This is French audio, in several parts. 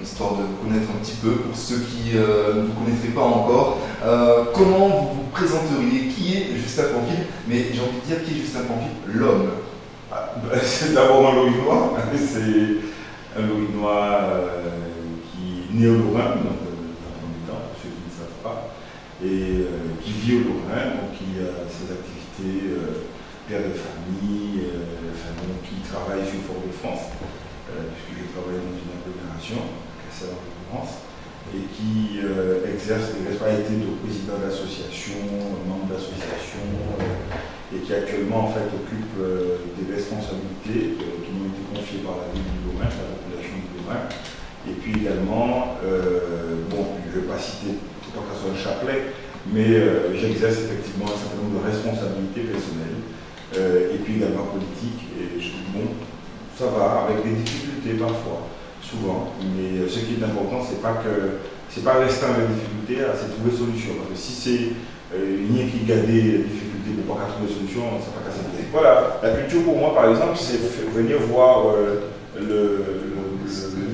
histoire de vous connaître un petit peu, pour ceux qui ne vous connaîtraient pas encore. Comment vous vous présenteriez? Qui est Justin Pamphile? Mais j'ai envie de dire, qui est Justin Pamphile? L'homme. C'est d'abord un Lorinois. C'est un Lorinois qui est né au Lorrain, dans le temps, pour ceux qui ne savent pas, et qui vit au Lorrain, donc qui a ses activités père de famille, qui travaille sur Fort-de-France, puisque je travaille dans une agglomération, Cassel en l'occurrence, et qui exerce des responsabilités de président d'association, membre d'association, et qui actuellement en fait occupe des responsabilités qui m'ont été confiées par la ville du Lorrain, par la population du Lorrain. Et puis également, bon, je ne vais pas citer tout en cas sur le chapelet, mais j'exerce effectivement un certain nombre de responsabilités personnelles, et puis également politiques. Et je dis bon, ça va, avec des difficultés parfois, souvent, mais ce qui est important, c'est pas rester dans les difficultés, c'est trouver solution. Parce que si c'est rien qui garde des difficultés pour pas trouver solution, ça va pas casser. Voilà, la culture pour moi, par exemple, c'est venir voir le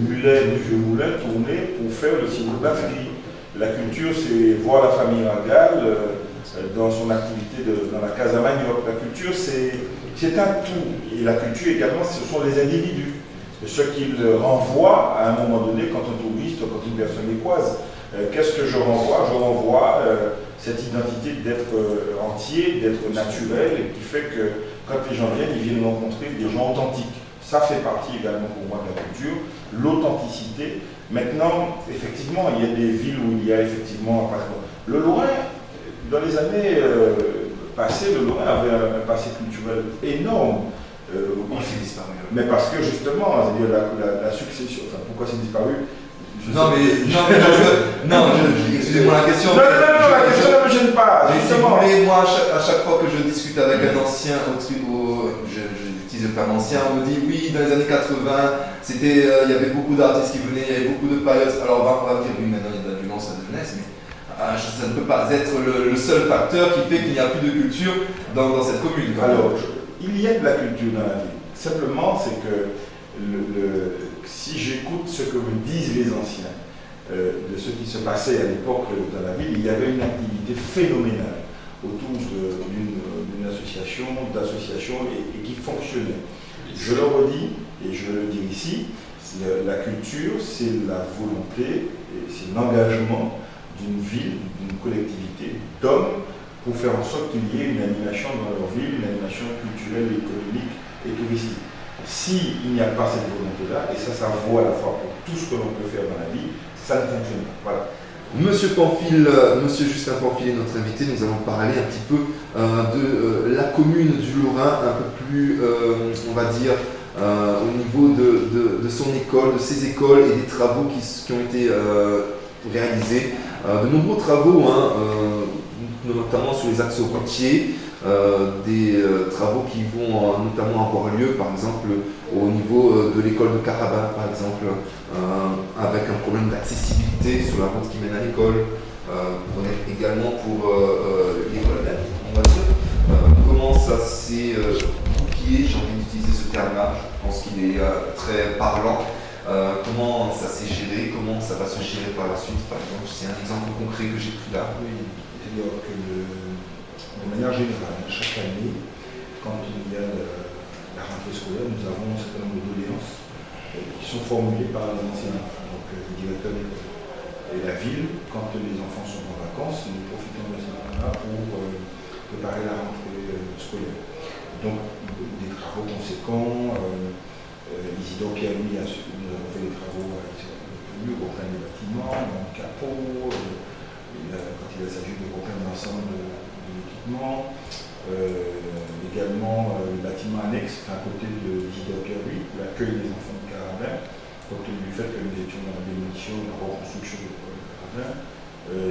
mulet du vieux moulin tourner pour faire le signe de batterie. La culture, c'est voir la famille Rangal dans son activité dans la Casa Manioc. La culture, c'est un tout. Et la culture également, ce sont les individus. Ce qu'ils renvoient à un moment donné quand un touriste, quand une personne les croise. Qu'est-ce que je renvoie? Je renvoie cette identité d'être entier, d'être naturel, et qui fait que quand les gens viennent, ils viennent rencontrer des gens authentiques. Ça fait partie également pour moi de la culture, l'authenticité. Maintenant, effectivement, il y a des villes où il y a effectivement, par exemple, le Lorrain, dans les années passées, le Lorrain avait un passé culturel énorme. C'est disparu. Mais parce que justement, c'est-à-dire la succession, enfin pourquoi c'est disparu? Excusez-moi la question. Non, la question ne me gêne pas. Justement, moi, à chaque fois que je discute avec un ancien, j'utilise le terme ancien, on me dit oui, dans les années 80, il y avait beaucoup d'artistes qui venaient, il y avait beaucoup de périodes. Alors on va me dire oui, maintenant il y a de la violence à la jeunesse, mais ça ne peut pas être le seul facteur qui fait qu'il n'y a plus de culture dans cette commune. Alors, il y a de la culture dans la ville. Simplement, c'est que si j'écoute ce que me disent les anciens de ce qui se passait à l'époque dans la ville, il y avait une activité phénoménale autour d'une association, d'associations et qui fonctionnait. Je le redis et je le dis ici, la culture, c'est la volonté et c'est l'engagement d'une ville, d'une collectivité, d'hommes pour faire en sorte qu'il y ait une animation dans leur ville, une animation culturelle, économique et touristique. S'il n'y a pas cette volonté-là, et ça vaut à la fois pour tout ce que l'on peut faire dans la vie, ça ne fonctionne pas. Voilà. Monsieur Pamphile, Monsieur Justin Pamphile est notre invité. Nous allons parler un petit peu de la commune du Lorrain, un peu plus, on va dire, au niveau de son école, de ses écoles et des travaux qui ont été réalisés. De nombreux travaux, notamment sur les axes routiers, des travaux qui vont notamment avoir lieu, par exemple, au niveau de l'école de Carabin, par exemple, avec un problème d'accessibilité sur la route qui mène à l'école, également pour l'école même, on va dire. Comment ça s'est goupillé, j'ai envie d'utiliser ce terme-là, je pense qu'il est très parlant. Comment ça s'est géré, comment ça va se gérer par la suite, par exemple, c'est un exemple concret que j'ai pris là. Oui, c'est-à-dire que de manière générale, chaque année, quand il y a la rentrée scolaire, nous avons un certain nombre de doléances qui sont formulées par les enseignants, donc le directeur d'école. Et la ville, quand les enfants sont en vacances, nous profitons de ce moment-là pour préparer la rentrée scolaire. Donc, des travaux conséquents. Isidore Pierre, lui, nous avons fait des travaux avec lui, reprendre les bâtiments, mon capot, quand il s'agit de reprendre l'ensemble de l'équipement. Également le bâtiment annexe à côté de Isidore Pierre, lui, pour l'accueil des enfants de Carabin, compte tenu du fait que nous étions dans la démolition et la reconstruction de l'école de Carabin.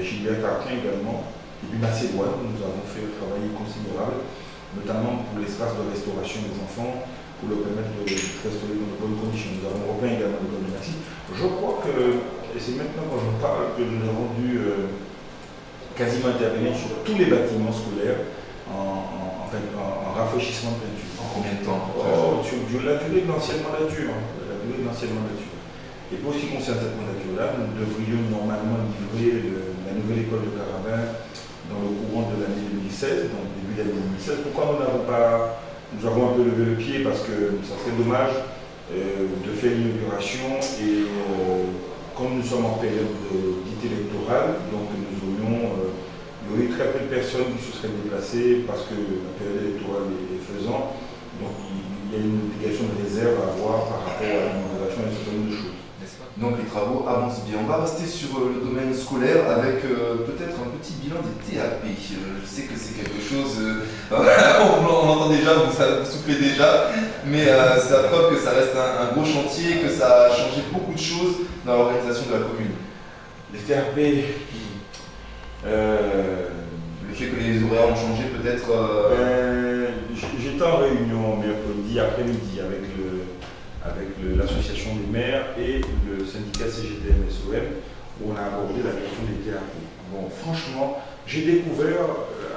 Gilbert Cartin également, et puis Macédoine, nous avons fait un travail considérable, notamment pour l'espace de restauration des enfants, pour leur permettre de restaurer dans de bonnes conditions. Nous avons repeint également l'école de Maxime. Je crois que, et c'est maintenant quand je parle, que nous avons dû quasiment intervenir sur tous les bâtiments scolaires en rafraîchissement de peinture. En combien de temps? La durée de l'ancienne mandature. Et pour ce qui concerne cette mandature-là, nous devrions normalement livrer la nouvelle école de Carabin dans le courant de l'année 2016, donc début de l'année 2016. Pourquoi nous avons un peu levé le pied? Parce que ça serait dommage de faire l'inauguration et comme nous sommes en période dite électorale, donc il y aurait très peu de personnes qui se seraient déplacées parce que la période électorale est faisant. Donc il y a une obligation de réserve à avoir par rapport à l'inauguration d'un certain nombre de choses. Donc les travaux avancent bien. On va rester sur le domaine scolaire avec peut-être un petit bilan des TAP. Je sais que c'est quelque chose, on entend déjà, vous soufflez déjà, mais c'est la preuve que ça reste un gros chantier, que ça a changé beaucoup de choses dans l'organisation de la commune. Les TAP, le fait que les horaires ont changé peut-être... J'étais en réunion mercredi après-midi avec l'association des maires et le syndicat CGTM-SOM où on a abordé la question des TAP. Bon, franchement, j'ai découvert,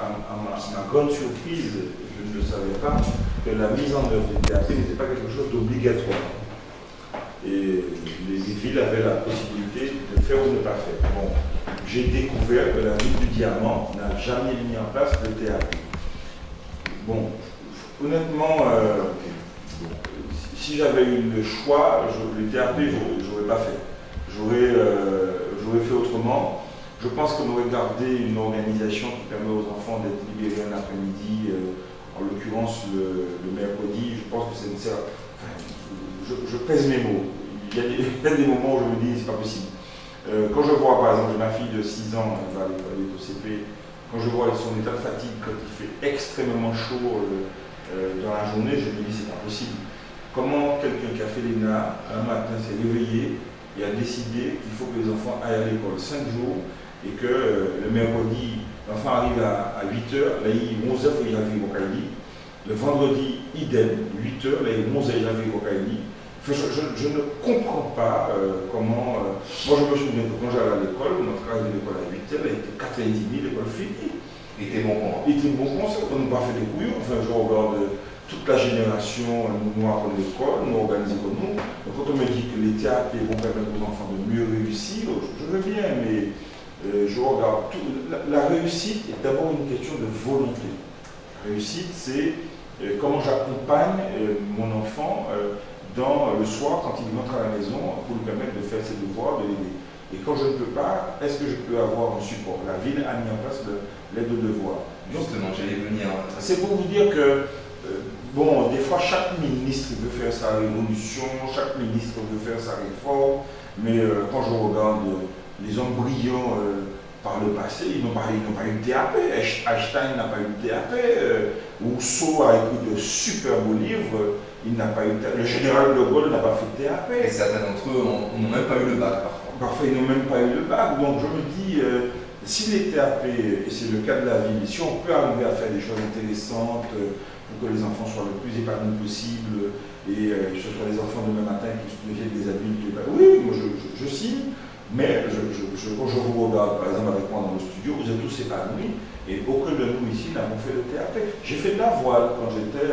à ma grande surprise, je ne le savais pas, que la mise en œuvre des TAP n'était pas quelque chose d'obligatoire. Et les villes avaient la possibilité de faire ou de ne pas faire. Bon, j'ai découvert que la ville du Diamant n'a jamais mis en place le TAP. Bon, honnêtement, si j'avais eu le choix, le TAP, je n'aurais pas fait. J'aurais fait autrement. Je pense qu'on aurait gardé une organisation qui permet aux enfants d'être libérés un après-midi, en l'occurrence le mercredi. Je pense que c'est nécessaire. Enfin, je pèse mes mots. Il y a des moments où je me dis c'est pas possible. Quand je vois par exemple ma fille de 6 ans, elle va aller au CP, quand je vois son état de fatigue, quand il fait extrêmement chaud dans la journée, je me dis c'est pas possible. Comment quelqu'un qui a fait l'ENA, un matin s'est réveillé et a décidé qu'il faut que les enfants aillent à l'école 5 jours et que le mercredi, l'enfant arrive à 8h, là il est 11h, il a vu Bokaili. Le vendredi, idem, 8h, là il est 11h, il a vu Bokaili. Je ne comprends pas comment... moi je me souviens que quand j'allais à l'école, notre classe de l'école à 8h, elle était 4h30, l'école finie. Il était bon point. Il était bon point, on n'a pas fait des couillons. Enfin, je regarde toute la génération noire de l'école, nous organisés comme nous. Donc, quand on me dit que les TAP vont permettre aux enfants de mieux réussir, je veux bien, mais je regarde tout. La réussite est d'abord une question de volonté. La réussite, c'est comment j'accompagne mon enfant le soir quand il rentre à la maison pour lui permettre de faire ses devoirs, de l'aider. Et quand je ne peux pas, est-ce que je peux avoir un support? La ville a mis en place l'aide aux devoirs. Justement, j'allais venir. C'est pour vous dire que bon, des fois, chaque ministre veut faire sa révolution, chaque ministre veut faire sa réforme, mais quand je regarde les hommes brillants par le passé, ils n'ont pas eu de TAP. Einstein n'a pas eu de TAP. Rousseau a écrit de super beaux livres, il n'a pas eu de TAP. Le général de Gaulle n'a pas fait de TAP. Et certains d'entre eux n'ont même pas eu le bac parfois. Parfois, ils n'ont même pas eu le bac. Donc, je me dis, si les TAP, et c'est le cas de la ville, si on peut arriver à faire des choses intéressantes, pour que les enfants soient le plus épanouis possible et que ce soit les enfants demain matin qui deviennent des adultes. Oui, moi je signe, mais quand je vous regarde par exemple avec moi dans le studio, vous êtes tous épanouis et aucun de nous ici n'avons fait le TAP. J'ai fait de la voile quand j'étais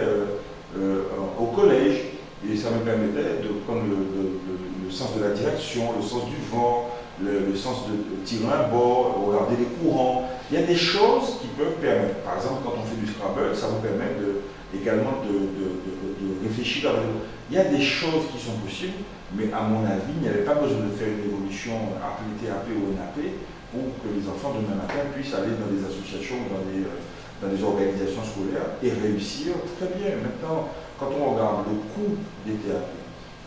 au collège et ça me permettait de prendre le sens de la direction, le sens du vent, le sens de tirer un bord, regarder les courants. Il y a des choses qui peuvent permettre. Par exemple, quand on fait du Scrabble, ça vous permet également de réfléchir. Il y a des choses qui sont possibles, mais à mon avis, il n'y avait pas besoin de faire une évolution appelée TAP ou NAP pour que les enfants demain matin puissent aller dans des associations, dans des organisations scolaires et réussir très bien. Maintenant, quand on regarde le coût des TAP,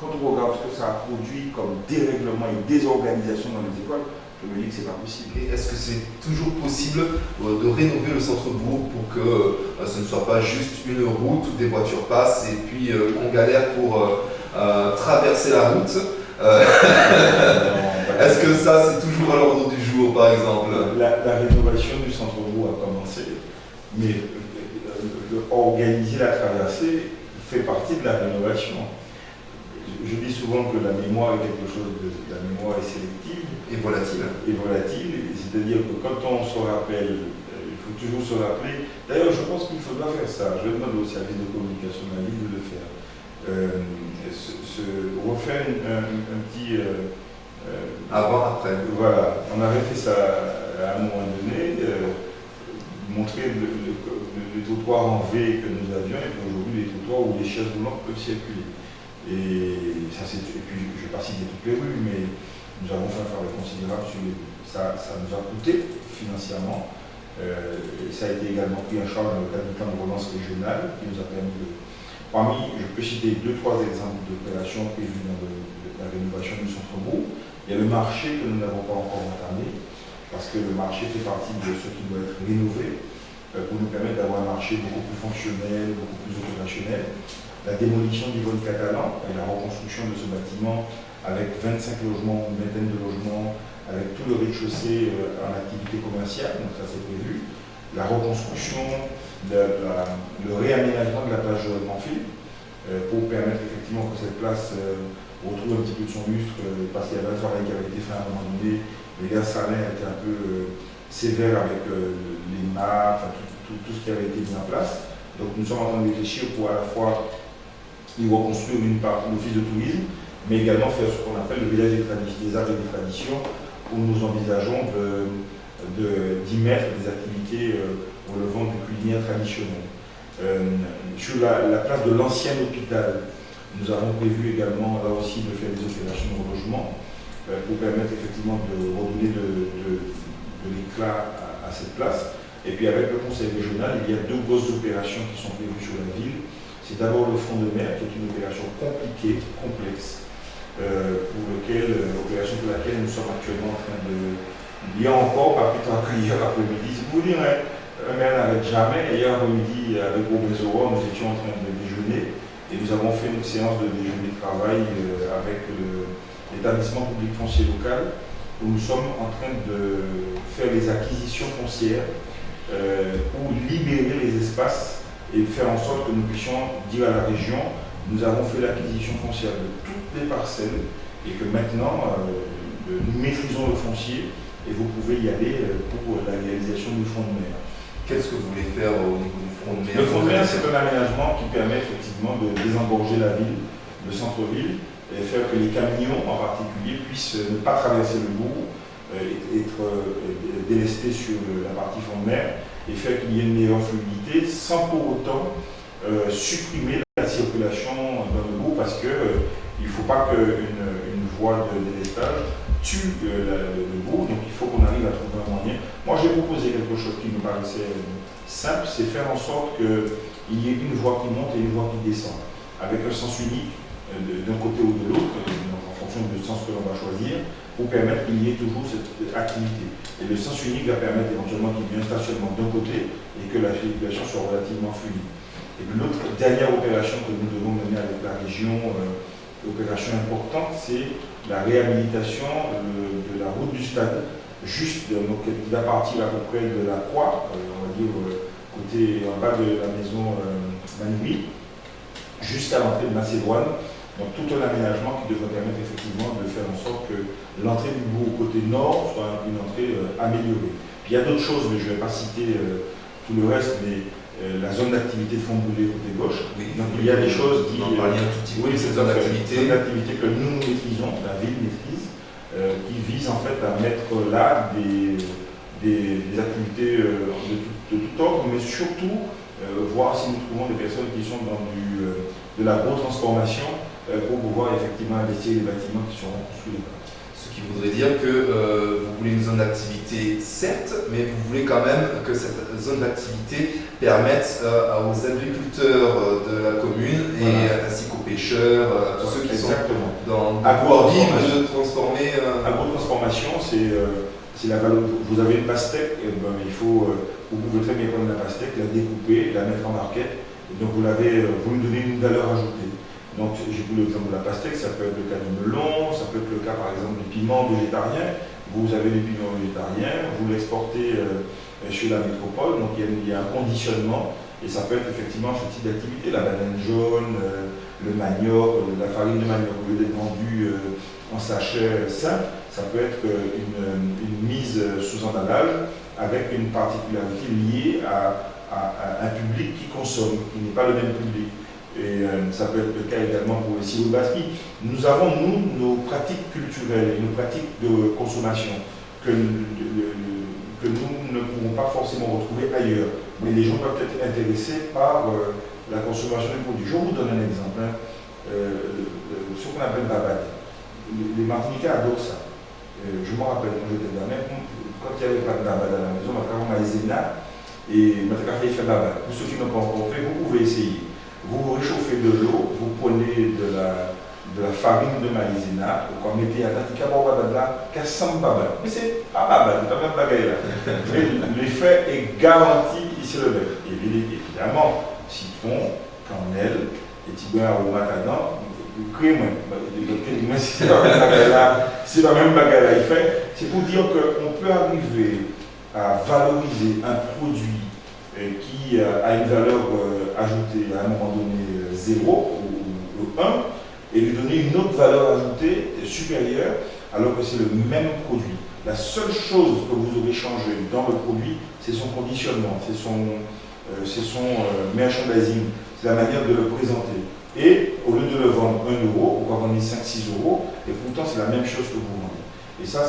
quand on regarde ce que ça a produit comme dérèglement et désorganisation dans les écoles, je me dis que c'est pas possible. Et est-ce que c'est toujours possible de rénover le centre-bourg pour que ce ne soit pas juste une route où des voitures passent et puis qu'on galère pour traverser la route Est-ce que ça c'est toujours à l'ordre du jour par exemple? La rénovation du centre-bourg a commencé, mais organiser la traversée fait partie de la rénovation. Je dis souvent que la mémoire est quelque chose la mémoire est sélective et volatile. C'est-à-dire que quand on se rappelle, il faut toujours se rappeler. D'ailleurs, je pense qu'il faudra faire ça. Je demande au service de communication de la ville de le faire. refaire un petit... Avant, après. Voilà, on avait fait ça à un moment donné, montrer le trottoir en V que nous avions et puis aujourd'hui les trottoirs où les chaises roulantes peuvent circuler. Et puis je ne vais pas citer toutes les rues, mais nous avons fait un travail considérable sur les rues. Ça nous a coûté financièrement. Ça a été également pris en charge dans le cadre du plan de relance régional qui nous a permis de... je peux citer 2-3 exemples d'opérations prévues dans la rénovation du centre-bourg. Il y a le marché que nous n'avons pas encore entamé, parce que le marché fait partie de ce qui doit être rénové pour nous permettre d'avoir un marché beaucoup plus fonctionnel, beaucoup plus opérationnel. La démolition du vol catalan et la reconstruction de ce bâtiment avec 25 logements, une vingtaine de logements, avec tout le rez-de-chaussée en activité commerciale, donc ça c'est prévu. La reconstruction, le réaménagement de la plage de Pamphile pour permettre effectivement que cette place retrouve un petit peu de son lustre parce qu'il y avait un travail qui avait été fait à un moment donné. Les gars Salin étaient un peu sévères avec les mâts, enfin, tout ce qui avait été mis en place. Donc nous sommes en train de réfléchir pour à la fois y reconstruire une part l'office de tourisme, mais également faire ce qu'on appelle le village des arts et des traditions, où nous envisageons d'y mettre des activités relevant du culinaire traditionnel. Sur la place de l'ancien hôpital, nous avons prévu également là aussi de faire des opérations de logement pour permettre effectivement de redonner de l'éclat à cette place. Et puis avec le conseil régional, il y a 2 grosses opérations qui sont prévues sur la ville. C'est d'abord le front de mer, qui est une opération compliquée, complexe, opération pour laquelle nous sommes actuellement en train de... Il y a encore, pas plus tard qu'hier après-midi, si vous voulez, un maire n'arrête jamais. Hier après-midi, avec Robert, nous étions en train de déjeuner. Et nous avons fait une séance de déjeuner de travail avec l'établissement public foncier local où nous sommes en train de faire les acquisitions foncières pour libérer les espaces et faire en sorte que nous puissions dire à la région nous avons fait l'acquisition foncière de toutes les parcelles et que maintenant nous maîtrisons le foncier et vous pouvez y aller pour la réalisation du front de mer. Qu'est-ce que vous voulez faire au niveau du front de mer? Le front de mer, c'est un aménagement qui permet effectivement de désengorger la ville, le centre-ville, et faire que les camions en particulier puissent ne pas traverser le bourg, être délestés sur la partie front de mer, et faire qu'il y ait une meilleure fluidité sans pour autant supprimer la circulation dans le bourg, parce qu'il ne faut pas qu'une voie de délestage tue le bourg, donc il faut qu'on arrive à trouver un moyen. Moi j'ai proposé quelque chose qui me paraissait simple, c'est faire en sorte qu'il y ait une voie qui monte et une voie qui descend, avec un sens unique d'un côté ou de l'autre, en fonction du sens que l'on va choisir, pour permettre qu'il y ait toujours cette activité. Et le sens unique va permettre éventuellement qu'il y ait un stationnement d'un côté et que la circulation soit relativement fluide. Et puis l'autre dernière opération que nous devons mener avec la région, opération importante, c'est la réhabilitation de la route du stade, juste donc, qui va partir à peu près de la croix, on va dire côté en bas de la maison Manoui, jusqu'à l'entrée de Macédoine. Donc tout un aménagement qui devrait permettre effectivement de faire en sorte que l'entrée du bourg côté nord soit une entrée améliorée. Puis il y a d'autres choses, mais je ne vais pas citer tout le reste, mais la zone d'activité de fond brûlé côté gauche. Oui. Donc il y a des choses qui... On en parlait un tout petit peu. Oui, cette zone d'activité que nous maîtrisons, la ville maîtrise, qui vise en fait à mettre là des activités de tout ordre, mais surtout voir si nous trouvons des personnes qui sont dans de l'agro-transformation pour pouvoir effectivement investir les bâtiments qui seront construits là-bas. Ce qui voudrait dire que vous voulez une zone d'activité, certes, mais vous voulez quand même que cette zone d'activité permette aux agriculteurs de la commune et ainsi qu'aux pêcheurs, à tous ceux qui Exactement. sont dans pouvoir vivre de transformer. Agro-transformation, c'est la valeur. Vous avez une pastèque, il faut, vous pouvez très bien prendre la pastèque, la découper, la mettre en marquette, et donc vous lui donnez une valeur ajoutée. Donc, j'ai pris l'exemple de la pastèque, ça peut être le cas du melon, ça peut être le cas par exemple du piment végétarien. Vous avez des piments végétariens, vous l'exportez chez la métropole, donc il y a un conditionnement, et ça peut être effectivement ce type d'activité, la banane jaune, le manioc, la farine de manioc, au lieu d'être vendue en sachet simple, ça peut être une mise sous emballage avec une particularité liée à un public qui consomme, qui n'est pas le même public. et ça peut être le cas également pour les silo-basquis. Nous avons, nous, nos pratiques culturelles et nos pratiques de consommation que nous ne pouvons pas forcément retrouver ailleurs. Mais les gens peuvent être intéressés par la consommation des produits. Je vous donne un exemple. Ce qu'on appelle babade. Les Martiniquais adorent ça. Je me rappelle quand j'étais gamin, quand il n'y avait pas de babade à la maison, ma maman maïzena et notre café fait babade. Pour ceux qui n'ont pas encore fait, vous pouvez essayer. Vous réchauffez de l'eau, vous prenez de la farine de maïzena, vous mettez à la babade là, 400 babade. Mais c'est pas babade, c'est pas même bagaille là. L'effet est garanti ici le bec. Évidemment, citron, cannelle, et petit aromate là-dedans, crème. C'est la même bagaille là. C'est pour dire qu'on peut arriver à valoriser un produit qui a une valeur ajoutée à un moment donné 0 ou 1 et lui donner une autre valeur ajoutée supérieure alors que c'est le même produit. La seule chose que vous aurez changé dans le produit, c'est son conditionnement, c'est son merchandising, c'est la manière de le présenter. Et au lieu de le vendre 1 euro, on va vendre 5-6 euros, et pourtant c'est la même chose que vous vendez. Et ça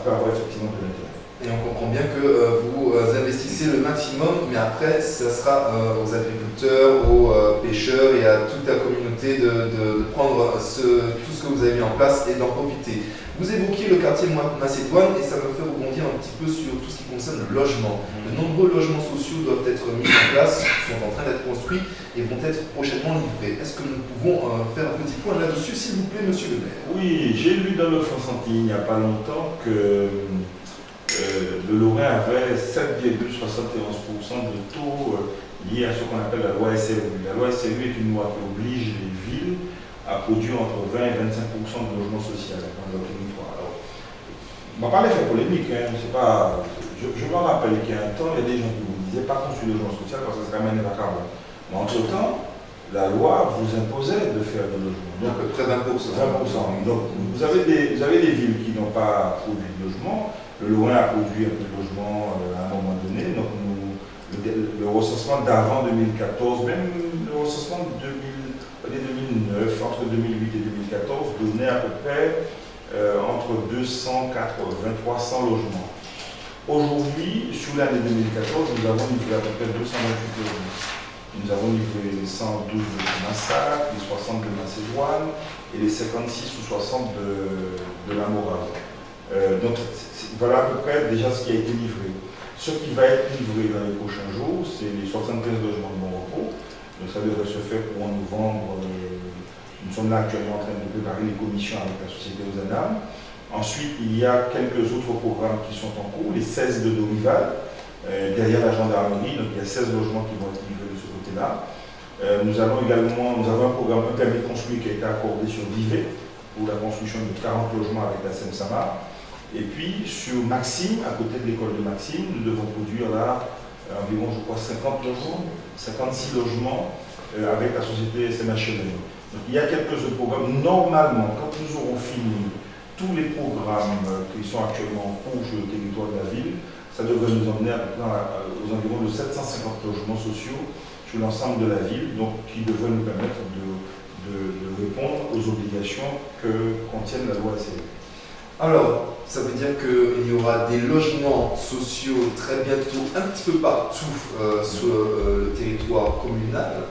peut avoir effectivement de l'intérêt. Et on comprend bien que vous investissez le maximum, mais après, ça sera aux agriculteurs, aux pêcheurs et à toute la communauté de prendre tout ce que vous avez mis en place et d'en profiter. Vous évoquiez le quartier Macédoine et ça me fait rebondir un petit peu sur tout ce qui concerne le logement. De nombreux logements sociaux doivent être mis en place, sont en train d'être construits et vont être prochainement livrés. Est-ce que nous pouvons faire un petit point là-dessus, s'il vous plaît, monsieur le maire? Oui, j'ai lu dans le France-Antille il n'y a pas longtemps que le Lorrain avait 7,71% de taux lié à ce qu'on appelle la loi SRU. La loi SRU est une loi qui oblige les villes à produire entre 20 et 25% de logements sociaux dans leur territoire. Alors, on ne va pas les faire polémique, hein, je me rappelle qu'il y a un temps, il y a des gens qui vous disaient pas construire le logement social parce que c'est quand même un carbone. Mais entre-temps, la loi vous imposait de faire des logements. Donc près d'1%. 20%. Donc vous avez des villes qui n'ont pas produit de logement. Le Lorrain a produit un peu de logement à un moment donné. Donc le recensement d'avant 2014, même le recensement de 2009, entre 2008 et 2014, donnait à peu près entre 280 et 300 logements. Aujourd'hui, sur l'année 2014, nous avons livré à peu près 228 logements. Nous avons livré les 112 de Massac, les 60 de Macédoine et les 56 ou 60 de la Morale. Donc voilà à peu près déjà ce qui a été livré. Ce qui va être livré dans les prochains jours, c'est les 75 logements de bon repos. Donc ça devrait se faire pour novembre. Nous sommes là actuellement en train de préparer les commissions avec la société Ozanam. Ensuite, il y a quelques autres programmes qui sont en cours, les 16 de Dorival, derrière la gendarmerie. Donc il y a 16 logements qui vont être livrés de ce côté-là. Nous avons un programme, un permis de construire qui a été accordé sur Vivet pour la construction de 40 logements avec la SEM-SAMA. Et puis sur Maxime, à côté de l'école de Maxime, nous devons produire là environ, je crois, 50 logements, 56 logements avec la société SMHLM. Donc il y a quelques autres programmes. Normalement, quand nous aurons fini tous les programmes qui sont actuellement en cours sur le territoire de la ville, ça devrait nous emmener aux environs de 750 logements sociaux sur l'ensemble de la ville, donc qui devrait nous permettre de répondre aux obligations que contiennent la loi SRU. Alors, ça veut dire qu'il y aura des logements sociaux très bientôt un petit peu partout sur le territoire communal,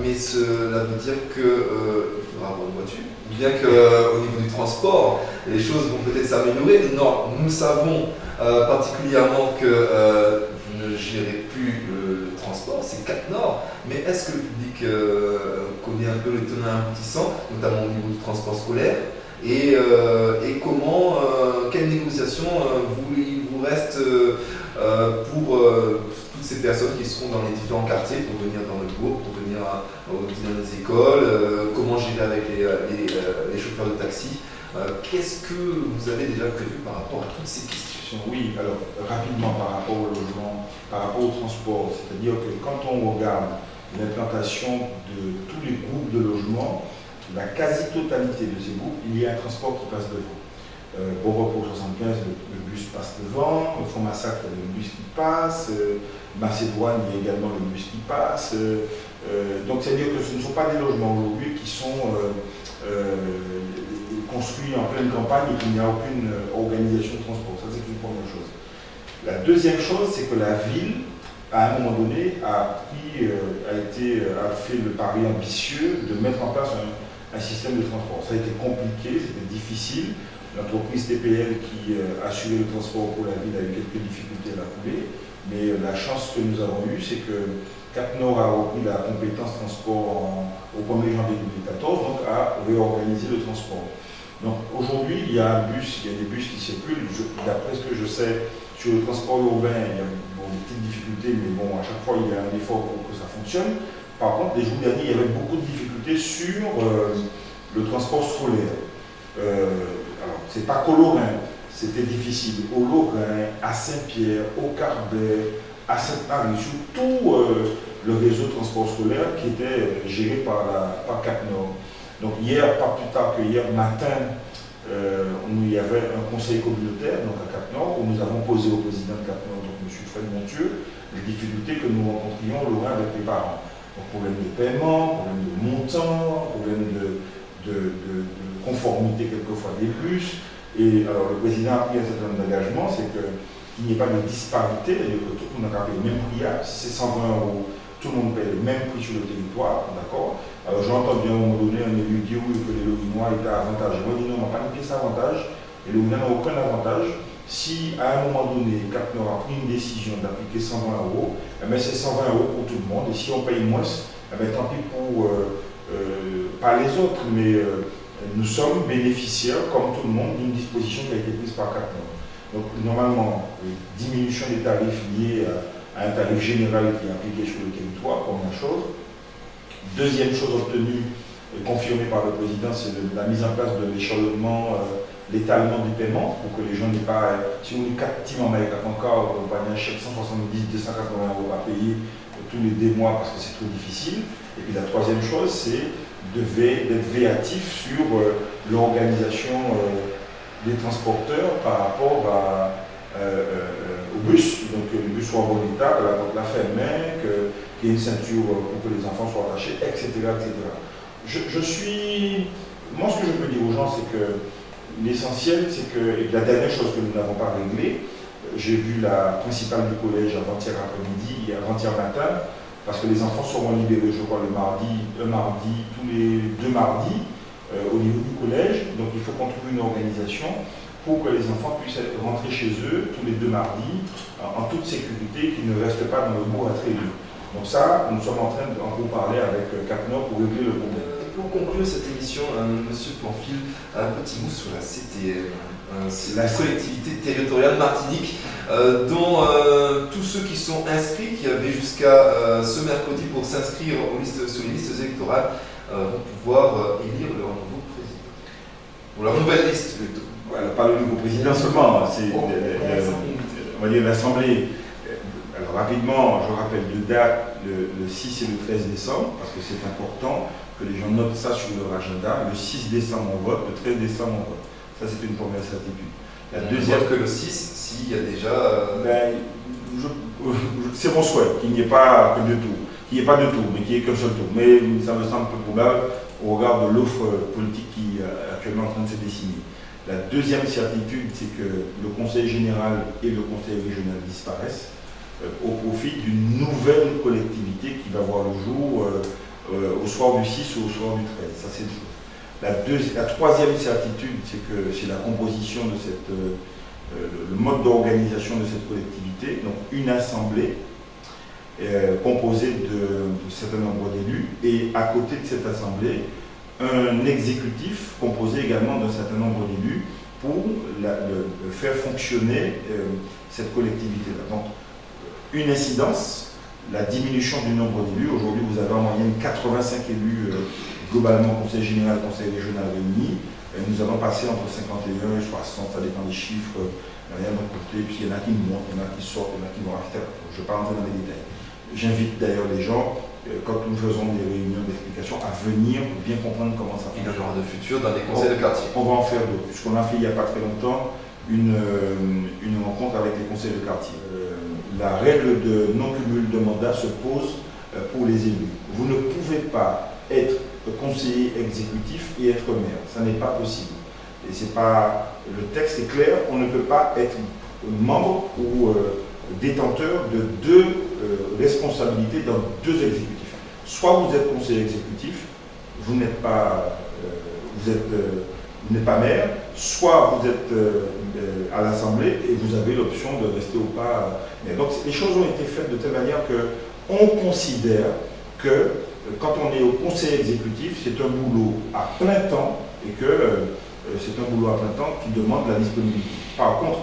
mais cela veut dire qu'il faudra avoir une voiture, bien qu'au niveau du transport, les choses vont peut-être s'améliorer. Non, nous savons particulièrement que vous ne gérez plus le transport, c'est Cap Nord, mais est-ce que le public connaît un peu les tenants aboutissants, notamment au niveau du transport scolaire? Et quelle négociation il vous reste pour toutes ces personnes qui seront dans les différents quartiers pour venir dans le bourg, pour venir dans les écoles, comment gérer avec les chauffeurs de taxi? Qu'est-ce que vous avez déjà prévu par rapport à toutes ces questions? Oui, alors rapidement par rapport au logement, par rapport au transport, c'est-à-dire que quand on regarde l'implantation de tous les groupes de logements, la quasi-totalité de ces groupes, il y a un transport qui passe devant. Bon Repos 75, le bus passe devant. Fond Massacre, il y a le bus qui passe. Macédoine, il y a également le bus qui passe. Donc, c'est-à-dire que ce ne sont pas des logements aujourd'hui qui sont construits en pleine campagne et qu'il n'y a aucune organisation de transport. Ça, c'est une première chose. La deuxième chose, c'est que la ville, à un moment donné, a fait le pari ambitieux de mettre en place un système de transport. Ça a été compliqué, c'était difficile. L'entreprise TPL qui assurait le transport pour la ville a eu quelques difficultés à la couler. Mais la chance que nous avons eue, c'est que Cap Nord a repris la compétence transport au 1er janvier 2014, donc a réorganisé le transport. Donc aujourd'hui, il y a des bus qui circulent. D'après ce que je sais, sur le transport urbain, il y a des petites difficultés, mais bon, à chaque fois, il y a un effort pour que ça fonctionne. Par contre, les jours derniers, il y avait beaucoup de difficultés sur le transport scolaire. Alors, c'est pas qu'au Lorrain, c'était difficile. Au Lorrain, à Saint-Pierre, au Carbet, à Sainte-Marie, sur tout le réseau de transport scolaire qui était géré par Cap Nord. Donc hier, pas plus tard que hier matin, il y avait un conseil communautaire donc à Cap Nord où nous avons posé au président de Cap Nord, donc M. Fred Montieu, les difficultés que nous rencontrions au Lorrain avec les parents. Donc problème de paiement, problème de montant, problème de conformité quelquefois des bus. Et alors le président a pris un certain nombre d'engagements, c'est qu'il n'y ait pas de disparité, c'est-à-dire que tout le monde a payé le même prix. Si c'est 120 €, tout le monde paye le même prix sur le territoire, d'accord. Alors j'ai entendu à un moment donné un élu dire oui, que les Lorinois étaient avantagés. Moi je dis non, on n'a pas une pièce avantage, et les Lorinois n'ont aucun avantage. Si à un moment donné, Cap Nord a pris une décision d'appliquer 120 €, eh c'est 120 € pour tout le monde, et si on paye moins, tant pis pour, pas les autres, mais nous sommes bénéficiaires, comme tout le monde, d'une disposition qui a été prise par Cap Nord. Donc normalement, diminution des tarifs liés à un tarif général qui est appliqué sur le territoire, première chose. Deuxième chose obtenue et confirmée par le président, c'est la mise en place de l'échelonnement, l'étalement du paiement, pour que les gens n'aient pas, si on est 4 teams en Maïka encore, on va un chèque 170, 280 € à payer tous les 2 mois parce que c'est trop difficile. Et puis la troisième chose, c'est d'être véatif sur l'organisation des transporteurs par rapport au bus. Donc que le bus soit en bon état, que la porte la ferme, qu'il y ait une ceinture pour que les enfants soient attachés, etc. Moi, ce que je peux dire aux gens, c'est que l'essentiel, c'est que, et la dernière chose que nous n'avons pas réglée, j'ai vu la principale du collège avant-hier après-midi et avant-hier matin, parce que les enfants seront libérés, je crois, un mardi, tous les 2 mardis, au niveau du collège. Donc il faut qu'on trouve une organisation pour que les enfants puissent rentrer chez eux tous les 2 mardis, en toute sécurité, qu'ils ne restent pas dans le bourg à Trélu. Donc ça, nous sommes en train d'en parler avec Cap Nord pour régler le problème. Pour conclure cette émission, Monsieur Pamphile, un petit mot sur la CTM. C'est la collectivité territoriale Martinique, dont tous ceux qui sont inscrits, qui avaient jusqu'à ce mercredi pour s'inscrire sur les listes électorales, vont pouvoir élire leur nouveau président. Ou leur nouvelle liste plutôt. Voilà, pas le nouveau président seulement, c'est on va dire l'Assemblée. Alors rapidement, je rappelle 2 dates, le 6 et le 13 décembre, parce que c'est important que les gens notent ça sur leur agenda. Le 6 décembre on vote, le 13 décembre on vote. Ça c'est une première certitude. La deuxième que le 6, s'il y a déjà... c'est mon souhait qu'il n'y ait pas que 2 tours. Qu'il n'y ait pas 2 tours, mais qu'il n'y ait qu'un seul tour. Mais ça me semble peu probable au regard de l'offre politique qui est actuellement en train de se dessiner. La deuxième certitude, c'est que le Conseil général et le Conseil régional disparaissent au profit d'une nouvelle collectivité qui va voir le jour au soir du 6 ou au soir du 13. Ça, c'est une chose. La troisième certitude, c'est que c'est la composition de le mode d'organisation de cette collectivité, donc une assemblée composée de certain nombre d'élus, et à côté de cette assemblée, un exécutif composé également d'un certain nombre d'élus pour faire fonctionner cette collectivité-là. Donc, une incidence, la diminution du nombre d'élus. Aujourd'hui, vous avez en moyenne 85 élus globalement, conseil général, conseil régional réunis. Nous allons passer entre 51 et 60, ça dépend des chiffres. Il y en a d'un côté, puis il y en a qui montent, il y en a qui sortent, il y en a qui vont rester. Je ne vais pas rentrer dans les détails. J'invite d'ailleurs les gens quand nous faisons des réunions d'explication, à venir bien comprendre comment ça Il y en fonctionne. aura de futurs dans les conseils de quartier. On va en faire d'autres, puisqu'on a fait il n'y a pas très longtemps une rencontre avec les conseils de quartier. La règle de non-cumul de mandat se pose pour les élus. Vous ne pouvez pas être conseiller exécutif et être maire. Ça n'est pas possible. Et c'est pas, le texte est clair, on ne peut pas être membre ou détenteur de deux responsabilités dans deux exécutifs. Soit vous êtes conseiller exécutif, vous n'êtes pas, vous n'êtes pas maire, soit vous êtes à l'Assemblée et vous avez l'option de rester ou pas maire. Donc les choses ont été faites de telle manière qu'on considère que quand on est au conseil exécutif, c'est un boulot à plein temps et que c'est un boulot à plein temps qui demande la disponibilité. Par contre,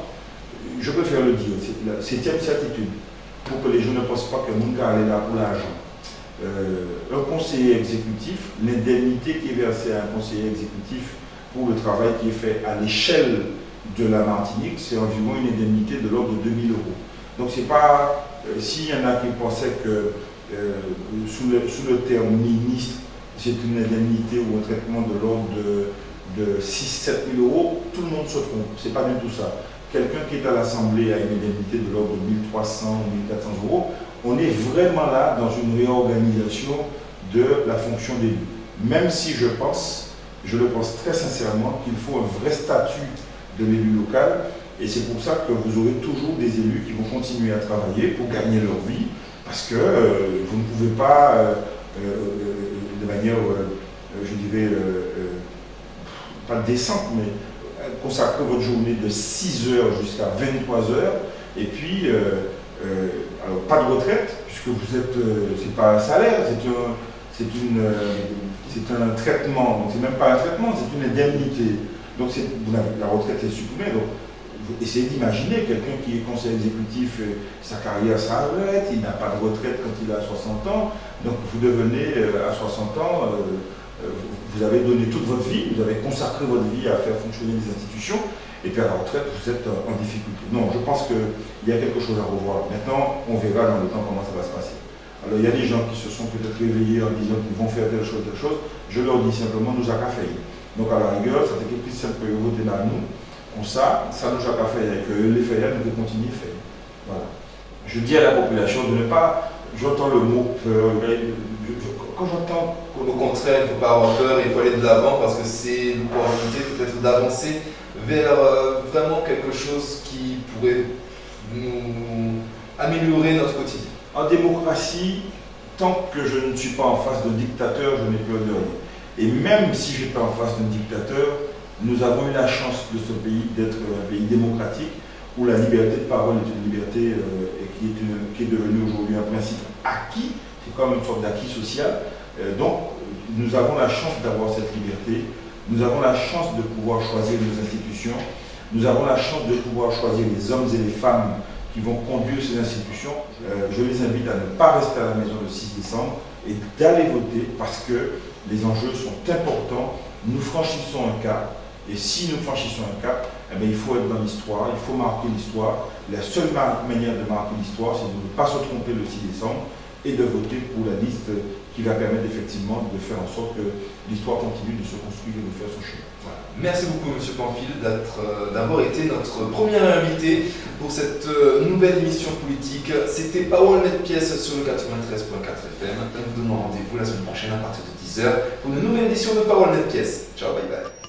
je préfère le dire, c'est la 7e certitude, pour que les gens ne pensent pas que Mounga est là pour l'argent. Un conseiller exécutif, l'indemnité qui est versée à un conseiller exécutif pour le travail qui est fait à l'échelle de la Martinique, c'est environ une indemnité de l'ordre de 2000 euros. Donc c'est pas, s'il y en a qui pensaient que sous le terme ministre, c'est une indemnité ou un traitement de l'ordre de 6-7 000 euros, tout le monde se trompe. C'est pas du tout ça. Quelqu'un qui est à l'Assemblée a une indemnité de l'ordre de 1300 ou 1400 euros. On est vraiment là dans une réorganisation de la fonction d'élu. Même si je le pense très sincèrement, qu'il faut un vrai statut de l'élu local. Et c'est pour ça que vous aurez toujours des élus qui vont continuer à travailler pour gagner leur vie. Parce que vous ne pouvez pas, de manière, je dirais, pas décente, mais consacrer votre journée de 6 heures jusqu'à 23 heures, et puis, alors pas de retraite, puisque vous êtes, c'est pas un salaire, c'est un traitement, donc c'est même pas un traitement, c'est une indemnité. Donc la retraite est supprimée. Donc, essayez d'imaginer quelqu'un qui est conseiller exécutif, sa carrière s'arrête, il n'a pas de retraite quand il a 60 ans, donc vous devenez à 60 ans, vous avez donné toute votre vie, vous avez consacré votre vie à faire fonctionner les institutions, et puis à la retraite, vous êtes en difficulté. Non, je pense qu'il y a quelque chose à revoir. Maintenant, on verra dans le temps comment ça va se passer. Alors il y a des gens qui se sont peut-être réveillés en disant qu'ils vont faire telle chose, je leur dis simplement, nous a qu'à faire. Donc à la rigueur, ça était plus simple que vous votez là nous. Ça nous a pas fait avec les faits, nous devons continuer à faire. Voilà. Je dis à la population de ne pas, j'entends le mot peur, quand j'entends... Au contraire, il ne faut pas avoir peur, il faut aller de l'avant parce que c'est l'opportunité peut-être d'avancer vers vraiment quelque chose qui pourrait nous améliorer notre quotidien. En démocratie, tant que je ne suis pas en face d'un dictateur, je n'ai peur de rien. Et même si je n'étais pas en face d'un dictateur, nous avons eu la chance de ce pays d'être un pays démocratique où la liberté de parole est une liberté qui est devenue aujourd'hui un principe acquis, c'est comme une sorte d'acquis social. Donc nous avons la chance d'avoir cette liberté, nous avons la chance de pouvoir choisir nos institutions, nous avons la chance de pouvoir choisir les hommes et les femmes qui vont conduire ces institutions. Je les invite à ne pas rester à la maison le 6 décembre et d'aller voter parce que les enjeux sont importants. Nous franchissons un cap. Et si nous franchissons un cap, eh bien, il faut être dans l'histoire, il faut marquer l'histoire. La seule manière de marquer l'histoire, c'est de ne pas se tromper le 6 décembre et de voter pour la liste qui va permettre effectivement de faire en sorte que l'histoire continue de se construire et de faire son chemin. Voilà. Merci beaucoup M. Pamphile d'avoir été notre premier invité pour cette nouvelle émission politique. C'était Parole Net Pièce sur le 93.4 FM. Nous vous donnons rendez-vous la semaine prochaine à partir de 10h pour une nouvelle édition de Parole Net Pièce. Ciao, bye bye.